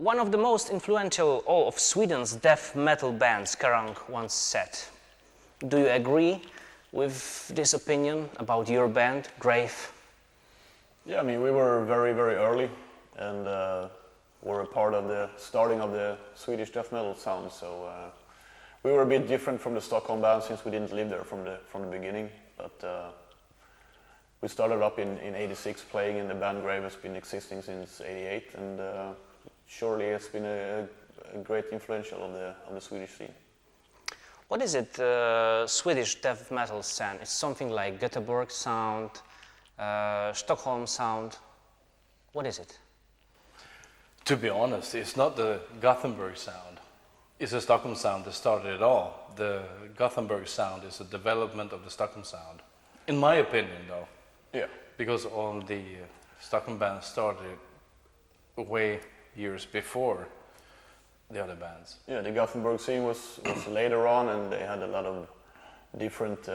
One of the most influential of Sweden's death metal bands, Kerrang, once said. Do you agree with this opinion about your band, Grave? Yeah, I mean, we were very, very early, and were a part of the starting of the Swedish death metal sound. So we were a bit different from the Stockholm band since we didn't live there from the beginning. But we started up in '86 playing, and the band Grave has been existing since '88, and surely it's been a great influential of the Swedish scene. What is it, Swedish death metal sound? It's something like Göteborg sound, Stockholm sound. What is it? To be honest, it's not the Gothenburg sound. It's the Stockholm sound that started it all. The Gothenburg sound is a development of the Stockholm sound. In my opinion, though. Yeah. Because all the Stockholm bands started way years before the other bands. Yeah, the Gothenburg scene was later on, and they had a lot of different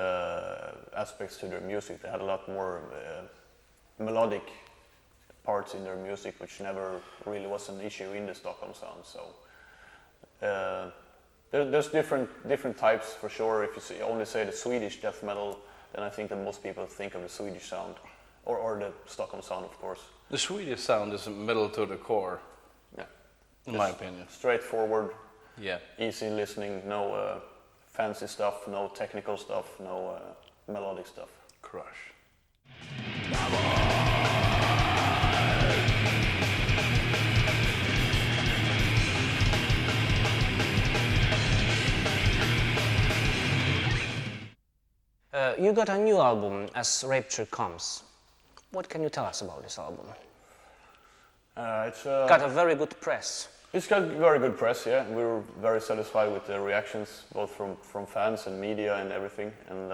aspects to their music. They had a lot more melodic parts in their music, which never really was an issue in the Stockholm sound. So there's different types for sure. If you only say the Swedish death metal, then I think that most people think of the Swedish sound, or the Stockholm sound, of course. The Swedish sound is metal to the core. Yeah. In my opinion. Straightforward. Yeah. Easy listening, no fancy stuff, no technical stuff, no melodic stuff. Crush. You got a new album as Rapture comes. What can you tell us about this album? It's got a very good press. It's got very good press, yeah. We were very satisfied with the reactions, both from fans and media and everything. And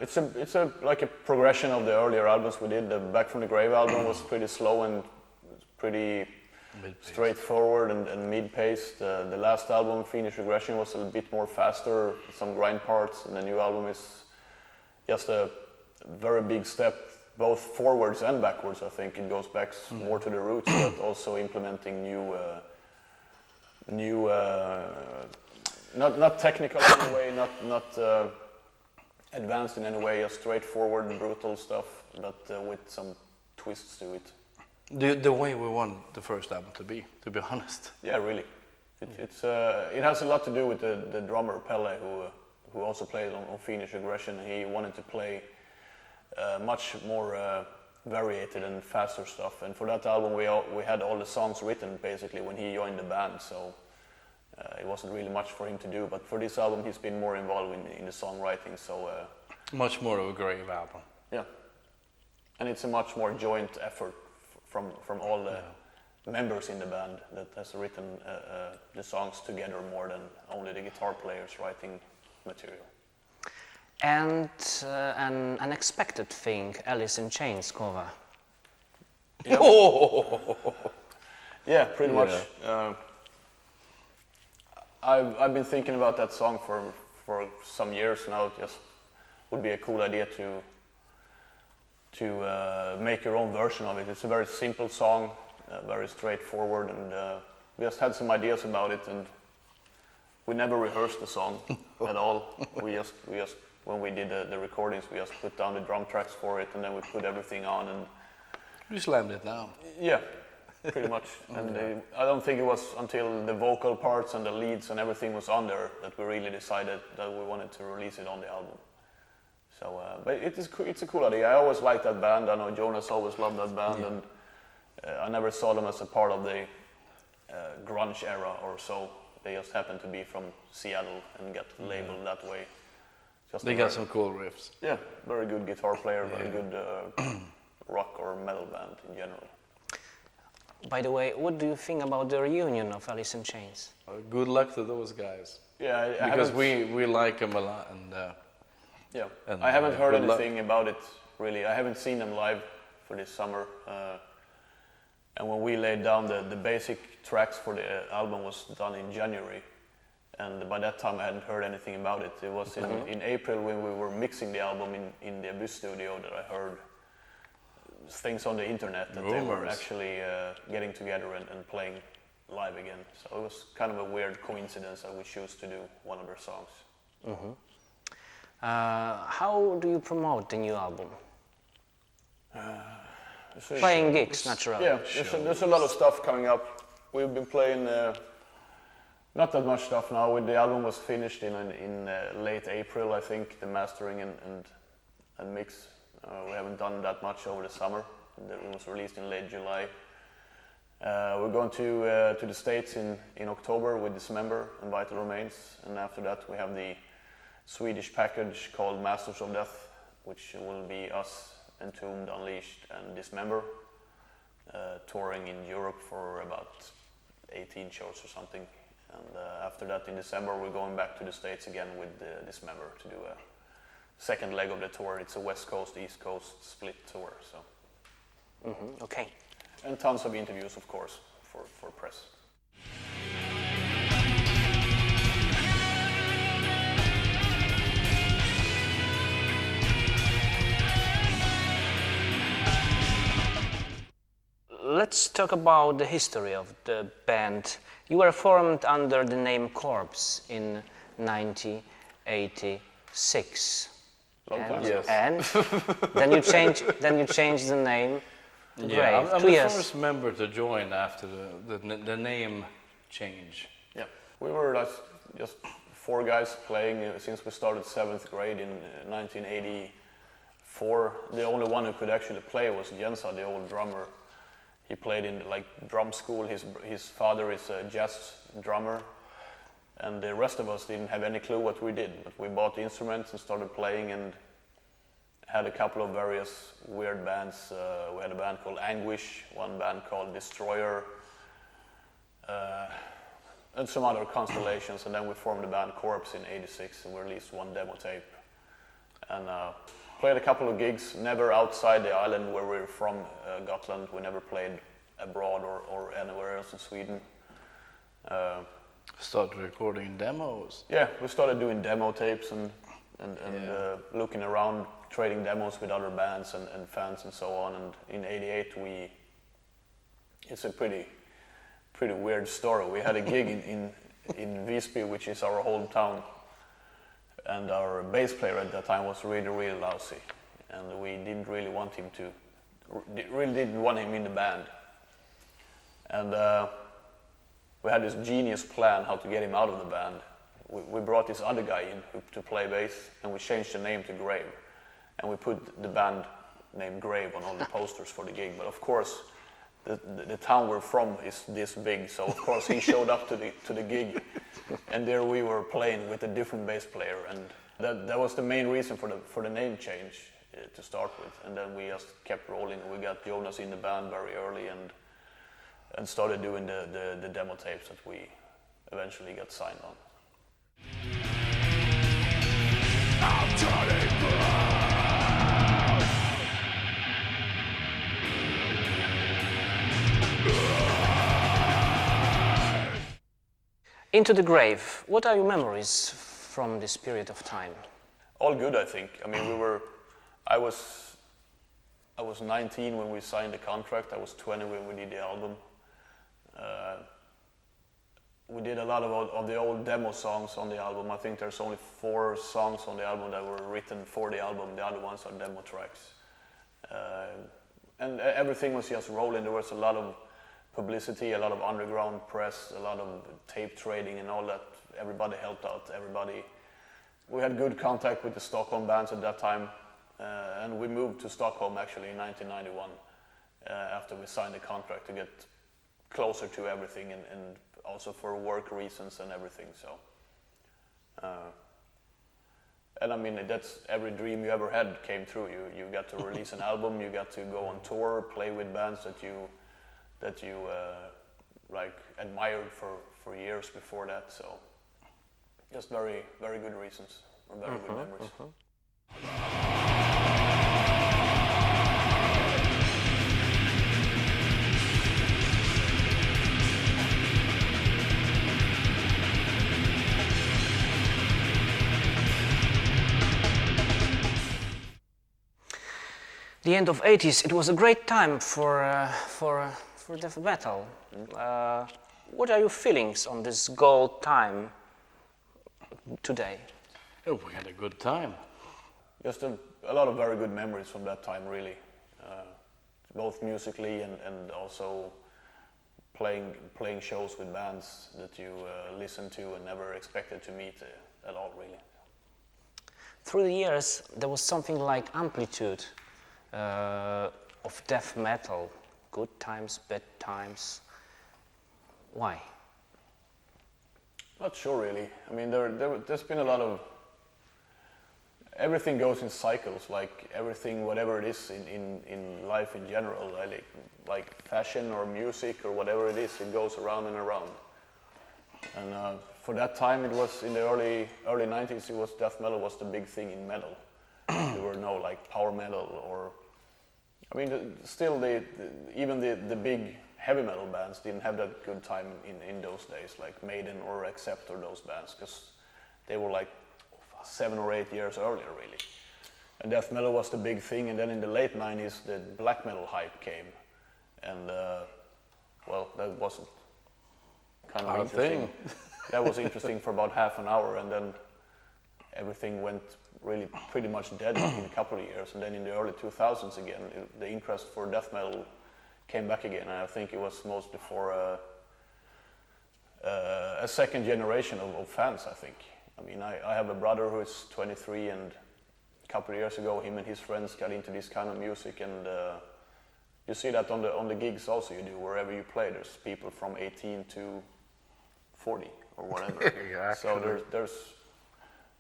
it's like a progression of the earlier albums we did. The Back from the Grave album was pretty slow and pretty mid-paced. Straightforward and mid-paced. The last album, Fiendish Regression, was a bit more faster, some grind parts, and the new album is just a very big step, both forwards and backwards. I think it goes back more to the roots, but also implementing new not technical in any way, not advanced in any way, just straightforward and brutal stuff, but with some twists to it. The way we want the first album to be honest. Yeah, really. It has a lot to do with the drummer Pelle, who also played on Fiendish Aggression. He wanted to play much more variated and faster stuff. And for that album, we had all the songs written basically when he joined the band. So it wasn't really much for him to do. But for this album, he's been more involved in the songwriting. So much more of a Grave album. Yeah, and it's a much more joint effort from all the members in the band that has written the songs together more than only the guitar players writing material. And an unexpected thing, Alice in Chains cover. Yeah, yeah, pretty much. I've been thinking about that song for some years now. It just would be a cool idea to make your own version of it. It's a very simple song, very straightforward, and we just had some ideas about it, and we never rehearsed the song at all. We just when we did the recordings, we just put down the drum tracks for it, and then we put everything on, and we slammed it down. Yeah, pretty much. And I don't think it was until the vocal parts and the leads and everything was on there that we really decided that we wanted to release it on the album. So, but it's a cool idea. I always liked that band. I know Jonas always loved that band, and I never saw them as a part of the grunge era or so. They just happened to be from Seattle and got labeled that way. They got some cool riffs. Yeah, very good guitar player, very good rock or metal band in general. By the way, what do you think about the reunion of Alice in Chains? Good luck to those guys. Yeah, because we like them a lot, and yeah, I haven't heard anything about it really. I haven't seen them live for this summer, and when we laid down the basic tracks for the album was done in January. And by that time I hadn't heard anything about it. It was in April when we were mixing the album in the Abyss studio that I heard things on the internet that they were Rumors. actually getting together and playing live again. So it was kind of a weird coincidence that we chose to do one of their songs. How do you promote the new album? Playing gigs, naturally. Yeah, there's a lot of stuff coming up. We've been playing not that much stuff now. When the album was finished in late April, I think, the mastering and mix. We haven't done that much over the summer. It was released in late July. We're going to the States in October with Dismember and Vital Remains, and after that we have the Swedish package called Masters of Death, which will be us, Entombed, Unleashed and Dismember, touring in Europe for about 18 shows or something. And after that in December we're going back to the States again with Dismember to do a second leg of the tour. It's a West Coast, East Coast split tour. So. Okay. And tons of interviews, of course, for press. Let's talk about the history of the band. You were formed under the name Corpse in 1986. Long time. Yes. And then you changed the name. Yeah, I'm 2 the years. first member to join after the name change. Yeah, we were just 4 guys playing since we started 7th grade in 1984. The only one who could actually play was Jensa, the old drummer. He played in drum school. His father is a jazz drummer, and the rest of us didn't have any clue what we did. But we bought the instruments and started playing, and had a couple of various weird bands. We had a band called Anguish, one band called Destroyer, and some other constellations. And then we formed the band Corpse in '86, and we released one demo tape. And played a couple of gigs, never outside the island where we're from, Gotland. We never played abroad or anywhere else in Sweden. Started recording demos. Yeah, we started doing demo tapes and looking around, trading demos with other bands and fans and so on. And in '88 it's a pretty weird story. We had a gig in Visby, which is our hometown, and our bass player at that time was really lousy, and we didn't really want him in the band. And we had this genius plan how to get him out of the band. We brought this other guy in to play bass, and we changed the name to Grave. And we put the band name Grave on all the posters for the gig. But of course, the town we're from is this big, so of course he showed up to the gig, and there we were playing with a different bass player, and that was the main reason for the name change to start with. And then we just kept rolling. We got Jonas in the band very early, and started doing the demo tapes that we eventually got signed on. I'm turning Into the Grave. What are your memories from this period of time? All good, I think. I mean, I was 19 when we signed the contract. I was 20 when we did the album. We did a lot of the old demo songs on the album. I think there's only 4 songs on the album that were written for the album. The other ones are demo tracks. And everything was just rolling. There was a lot of publicity, a lot of underground press, a lot of tape trading and all that. Everybody helped out, everybody. We had good contact with the Stockholm bands at that time, and we moved to Stockholm actually in 1991 after we signed the contract to get closer to everything and also for work reasons and everything. So, and I mean, that's every dream you ever had came true. You got to release an album, you got to go on tour, play with bands that you like admired for years before that. So just very, very good reasons, or very good memories. the end of 80s, it was a great time for death metal. What are your feelings on this gold time today? Oh, we had a good time. Just a lot of very good memories from that time, really. Both musically and also playing shows with bands that you listen to and never expected to meet at all, really. Through the years, there was something like amplitude of death metal. Good times, bad times. Why? Not sure, really. I mean, there's been a lot of... Everything goes in cycles, like everything, whatever it is in life in general, like fashion or music or whatever it is, it goes around and around. And for that time, it was in the early 90s, it was death metal was the big thing in metal. There were no like power metal or... I mean, still even the big heavy metal bands didn't have that good time in those days, like Maiden or Accept or those bands, because they were like 7 or 8 years earlier, really. And death metal was the big thing, and then in the late 90s, the black metal hype came. And, well, that wasn't kind of interesting. That was interesting for about half an hour, and then everything went really pretty much dead in a couple of years. And then in the early 2000s again, the interest for death metal came back again, and I think it was mostly for a second generation of fans, I think. I mean, I have a brother who is 23, and a couple of years ago, him and his friends got into this kind of music, and you see that on the gigs also you do, wherever you play, there's people from 18 to 40 or whatever. Yeah, so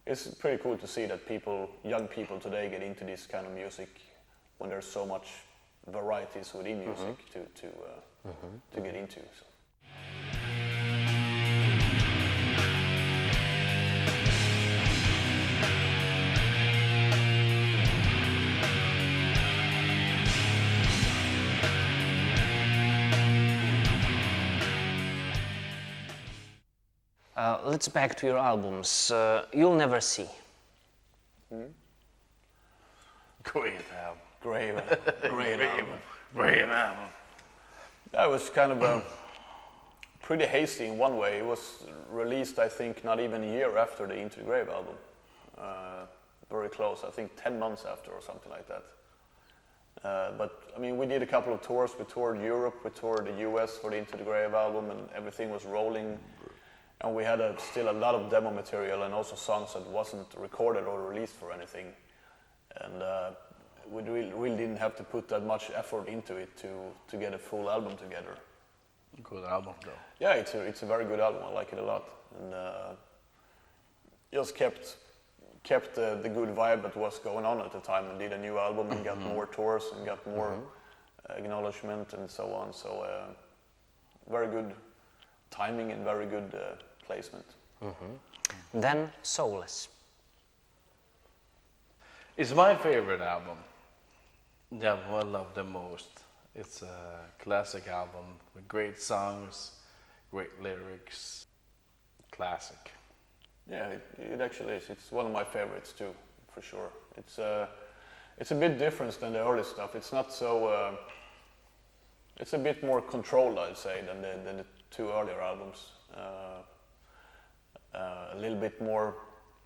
it's pretty cool to see that young people today get into this kind of music when there's so much varieties within music to get into. So. Let's back to your albums. You'll Never See. Great album. Great album. Great album. That was kind of pretty hasty in one way. It was released, I think, not even a year after the Into the Grave album. Very close, I think 10 months after or something like that. But, I mean, we did a couple of tours. We toured Europe, we toured the US for the Into the Grave album, and everything was rolling. And we had still a lot of demo material and also songs that wasn't recorded or released for anything. And we really didn't have to put that much effort into it to get a full album together. Good album, though. Yeah, it's a very good album. I like it a lot. And just kept the good vibe that was going on at the time, and did a new album and got more tours and got more acknowledgement and so on. So very good timing and very good placement. Then Soulless. It's my favorite album. Yeah, I love the most. It's a classic album with great songs, great lyrics, classic. Yeah, it actually is. It's one of my favorites too, for sure. It's a bit different than the early stuff. It's not so. It's a bit more controlled, I'd say, than the two earlier albums. A little bit more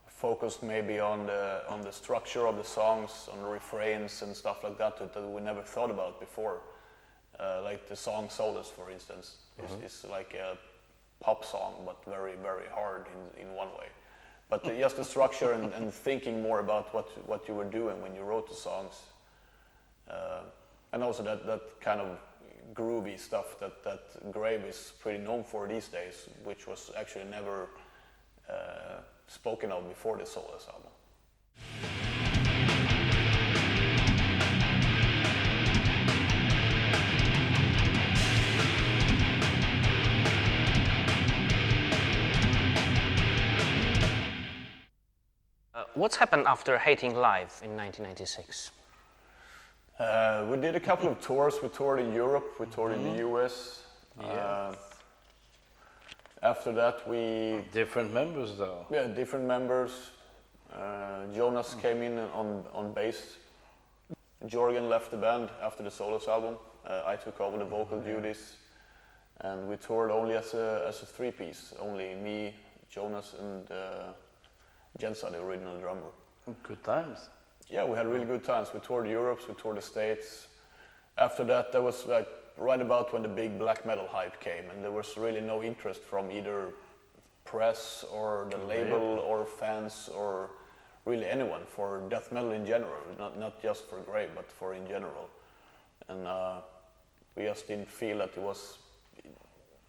focused maybe on the structure of the songs, on the refrains and stuff like that we never thought about before. Like the song Soulless, for instance, is like a pop song, but very, very hard in one way. But just the structure and thinking more about what you were doing when you wrote the songs. And also that kind of groovy stuff that Grave is pretty known for these days, which was actually never spoken of before the Soulless album. What's happened after Hating Live in 1996? We did a couple of tours. We toured in Europe, we toured in the US. Yeah. After that, we... Different members, though. Yeah, different members. Jonas came in on bass Jorgen left the band after the Solos album. I took over the vocal duties, and we toured only as a three-piece. Only me, Jonas, and Jensa, the original drummer. Good times. Yeah, we had really good times. We toured Europe, we toured the States. After that, that was like right about when the big black metal hype came, and there was really no interest from either press or the label or fans or really anyone for death metal in general, not just for Grey, but for in general. And we just didn't feel that there was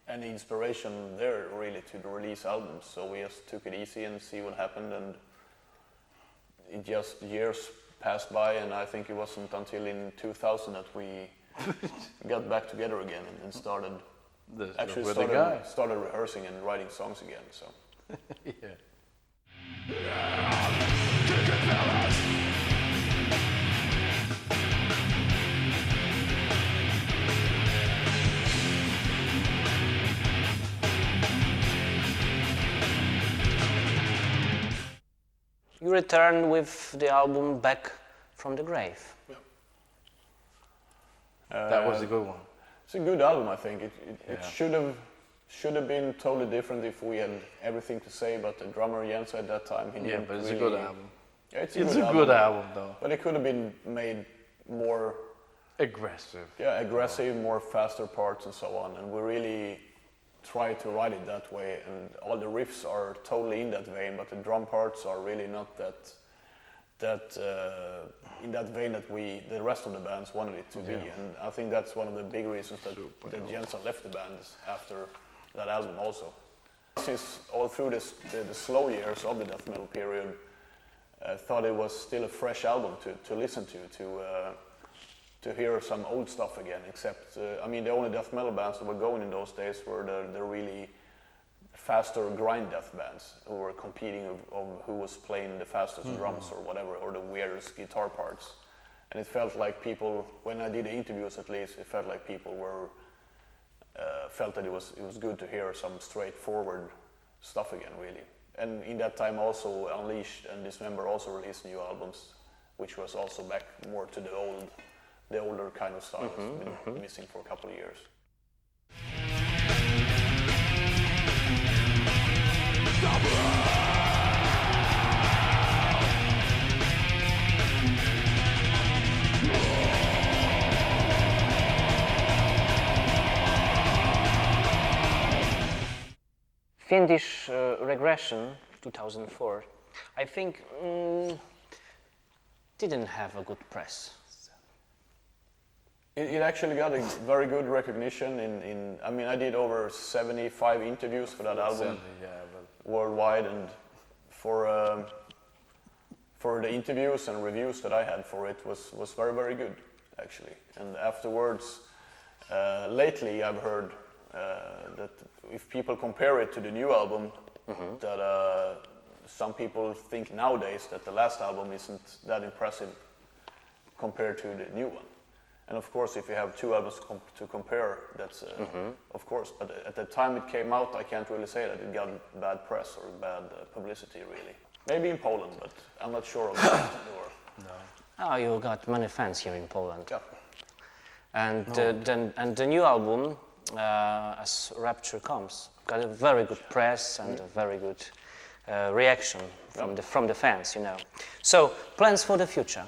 any inspiration there really to release albums, so we just took it easy and see what happened, and it just years passed by, and I think it wasn't until in 2000 that we got back together again and started started rehearsing and writing songs again. So yeah. You return with the album Back from the Grave. That was a good one. It's a good album, I think. It should have been totally different if we had everything to say, but the drummer Jens at that time, he didn't but it's really, a good album. Yeah, it's a good album though. But it could have been made more aggressive. Yeah, aggressive, more faster parts and so on. And we really try to write it that way, and all the riffs are totally in that vein, but the drum parts are really not that in that vein that the rest of the bands wanted it to be. And I think that's one of the big reasons that Jensen left the band after that album also. Since all through the slow years of the death metal period, I thought it was still a fresh album to listen to hear some old stuff again, except, I mean, the only death metal bands that were going in those days were the really faster grind death bands who were competing of who was playing the fastest drums or whatever, or the weirdest guitar parts. And it felt like people, when I did the interviews at least, it felt like people were, felt that it was good to hear some straightforward stuff again, really. And in that time also, Unleashed and Dismember also released new albums, which was also back more to the older kind of style that's been missing for a couple of years. Fiendish Regression, 2004, I think didn't have a good press. It actually got a very good recognition in I mean, I did over 75 interviews for that album worldwide, and for the interviews and reviews that I had for it was very, very good, actually. And afterwards, lately I've heard that if people compare it to the new album, that some people think nowadays that the last album isn't that impressive compared to the new one. And of course, if you have two albums to compare, that's of course. But at the time it came out, I can't really say that it got bad press or bad publicity, really. Maybe in Poland, but I'm not sure of that. Oh, you got many fans here in Poland. Yeah. And the new album, as Rapture comes, got a very good press and a very good reaction from the fans, you know. So, plans for the future?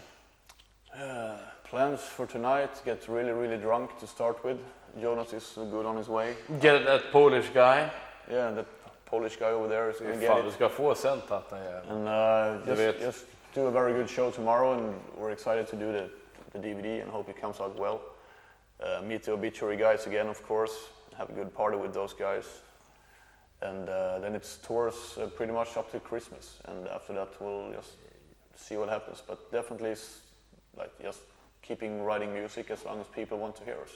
Plans for tonight, get really, really drunk to start with. Jonas is good on his way. Get that Polish guy. Yeah, that Polish guy over there is going to get Fan, it. du ska få cent att And just do a very good show tomorrow, and we're excited to do the DVD and hope it comes out well. Meet the Obituary guys again, of course. Have a good party with those guys. And then it's tours pretty much up to Christmas. And after that, we'll just see what happens. But definitely, just keeping writing music as long as people want to hear us.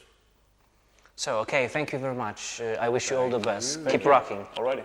So, okay, thank you very much. I wish you all the best. Keep rocking. Alrighty.